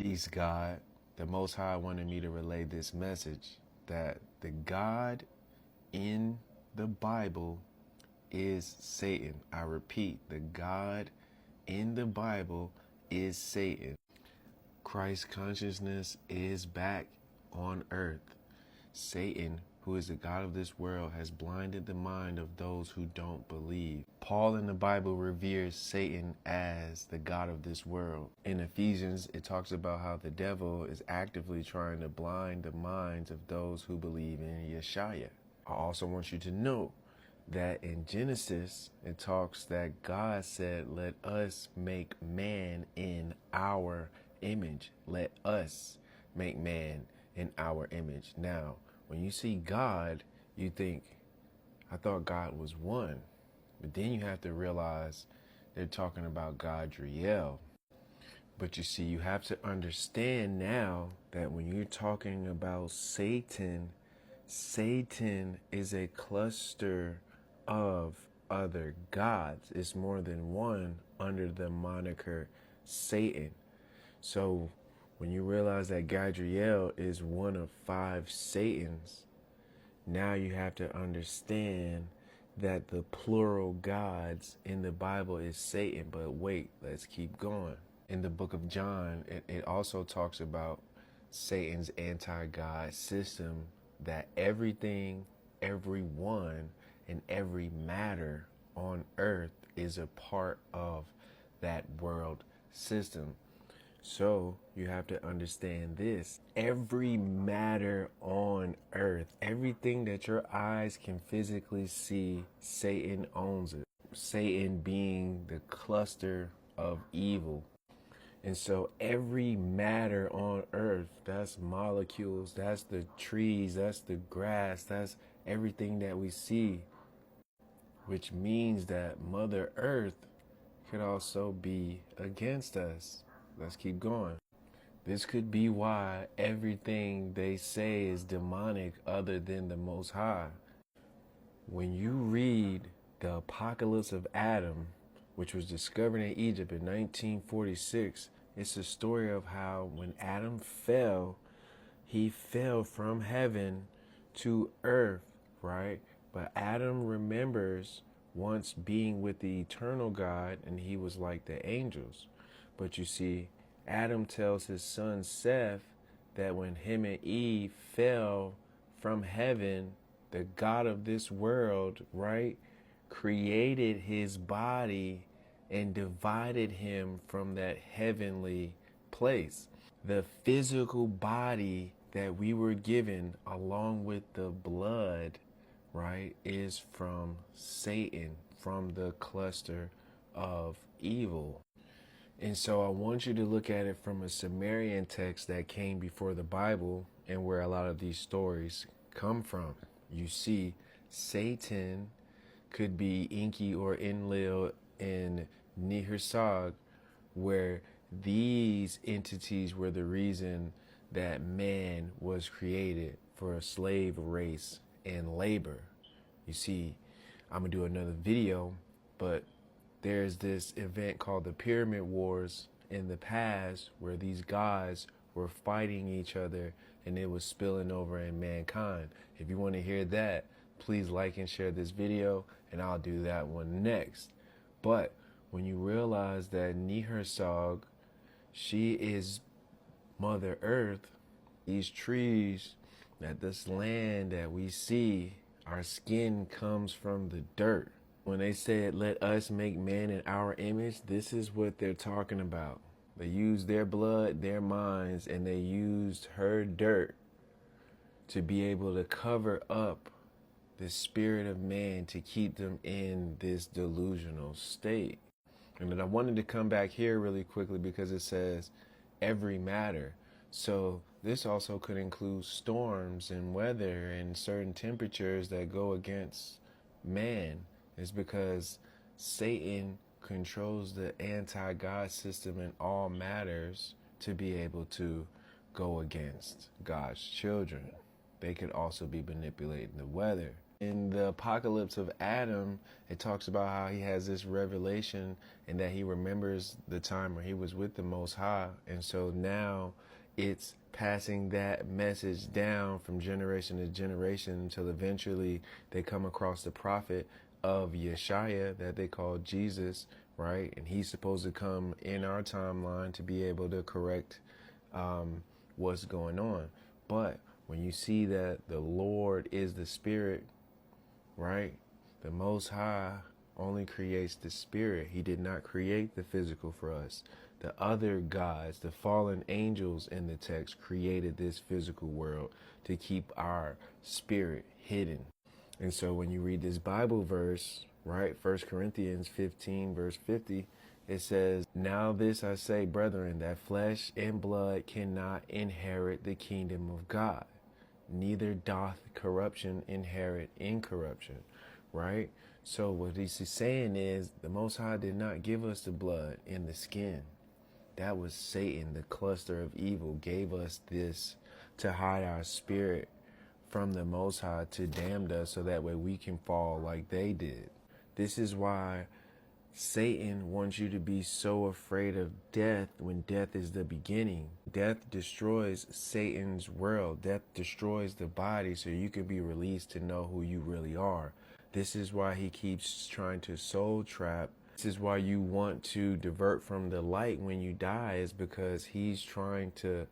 Peace, God. The Most High wanted me to relay this message that the God in the Bible is Satan. I repeat, the God in the Bible is Satan. Christ consciousness is back on earth. Satan, who is the God of this world, has blinded the mind of those who don't believe. Paul in the Bible reveres Satan as the God of this world. In Ephesians, it talks about how the devil is actively trying to blind the minds of those who believe in Yeshua. I also want you to know that in Genesis, it talks that God said, let us make man in our image. Let us make man in our image. Now, when you see God, you think, I thought God was one. But then you have to realize they're talking about Gadriel. But you see, you have to understand now that when you're talking about Satan, Satan is a cluster of other gods. It's more than one under the moniker Satan. So when you realize that Gadriel is one of 5 Satans, now you have to understand that the plural gods in the Bible is Satan. But wait, let's keep going. In the book of John, it also talks about Satan's anti-God system, that everything, everyone, and every matter on earth is a part of that world system. So you have to understand this. Every matter on earth, everything that your eyes can physically see, Satan owns it. Satan being the cluster of evil. And so every matter on earth, that's molecules, that's the trees, that's the grass, that's everything that we see, which means that Mother Earth could also be against us. Let's keep going. This could be why everything they say is demonic other than the Most High. When you read the Apocalypse of Adam, which was discovered in Egypt in 1946, it's a story of how when Adam fell, he fell from heaven to earth, right? But Adam remembers once being with the eternal God, and he was like the angels. But you see, Adam tells his son Seth that when him and Eve fell from heaven, the God of this world, right, created his body and divided him from that heavenly place. The physical body that we were given along with the blood, right, is from Satan, from the cluster of evil. And so I want you to look at it from a Sumerian text that came before the Bible and where a lot of these stories come from. You see, Satan could be Enki or Enlil in Nihirsag, where these entities were the reason that man was created for a slave race and labor. You see, I'm going to do another video, but there's this event called the Pyramid Wars in the past where these gods were fighting each other and it was spilling over in mankind. If you want to hear that, please like and share this video and I'll do that one next. But when you realize that Nihirsag, she is Mother Earth, these trees, that this land that we see, our skin comes from the dirt. When they said, let us make man in our image, this is what they're talking about. They used their blood, their minds, and they used her dirt to be able to cover up the spirit of man to keep them in this delusional state. And then I wanted to come back here really quickly because it says every matter. So this also could include storms and weather and certain temperatures that go against man. It's because Satan controls the anti-God system in all matters to be able to go against God's children. They could also be manipulating the weather. In the apocalypse of Adam, it talks about how he has this revelation and that he remembers the time where he was with the Most High. And so now it's passing that message down from generation to generation until eventually they come across the prophet of Yeshua that they call Jesus, right? And he's supposed to come in our timeline to be able to correct what's going on. But when you see that the Lord is the Spirit, right? The Most High only creates the spirit. He did not create the physical for us. The other gods, the fallen angels in the text, created this physical world to keep our spirit hidden. And so when you read this Bible verse, right, 1 Corinthians 15, verse 50, it says, "Now this I say, brethren, that flesh and blood cannot inherit the kingdom of God, neither doth corruption inherit incorruption," right? So what he's saying is the Most High did not give us the blood and the skin. That was Satan, the cluster of evil, gave us this to hide our spirit from the Most High, to damn us so that way we can fall like they did. This is why Satan wants you to be so afraid of death when death is the beginning. Death destroys Satan's world. Death destroys the body so you can be released to know who you really are. This is why he keeps trying to soul trap. This is why you want to divert from the light when you die, is because he's trying to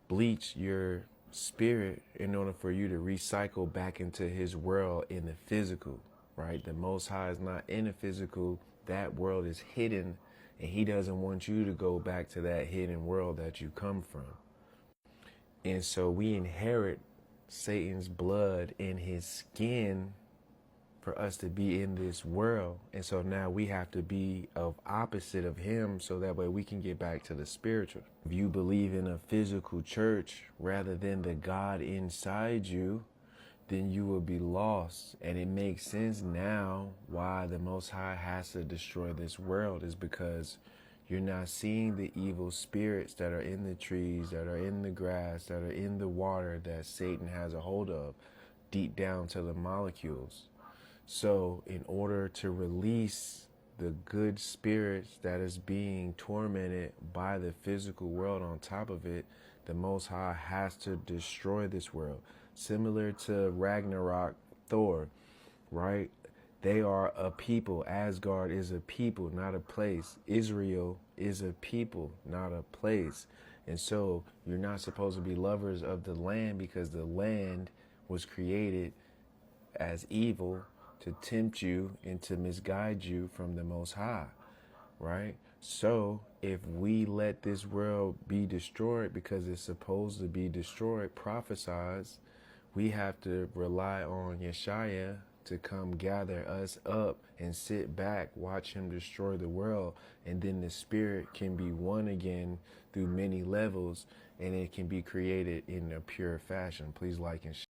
bleach your spirit in order for you to recycle back into his world in the physical. Right? The Most High is not in the physical. That world is hidden, and he doesn't want you to go back to that hidden world that you come from. And so we inherit Satan's blood in his skin for us to be in this world. And so now we have to be of opposite of him so that way we can get back to the spiritual. If you believe in a physical church rather than the God inside you, then you will be lost. And it makes sense now why the Most High has to destroy this world, is because you're not seeing the evil spirits that are in the trees, that are in the grass, that are in the water that Satan has a hold of, deep down to the molecules. So in order to release the good spirits that is being tormented by the physical world on top of it, the Most High has to destroy this world. Similar to Ragnarok, Thor, right? They are a people. Asgard is a people, not a place. Israel is a people, not a place. And so you're not supposed to be lovers of the land, because the land was created as evil to tempt you and to misguide you from the Most High, right? So if we let this world be destroyed because it's supposed to be destroyed, prophesies, we have to rely on Yeshua to come gather us up and sit back, watch him destroy the world, and then the spirit can be one again through many levels, and it can be created in a pure fashion. Please like and share.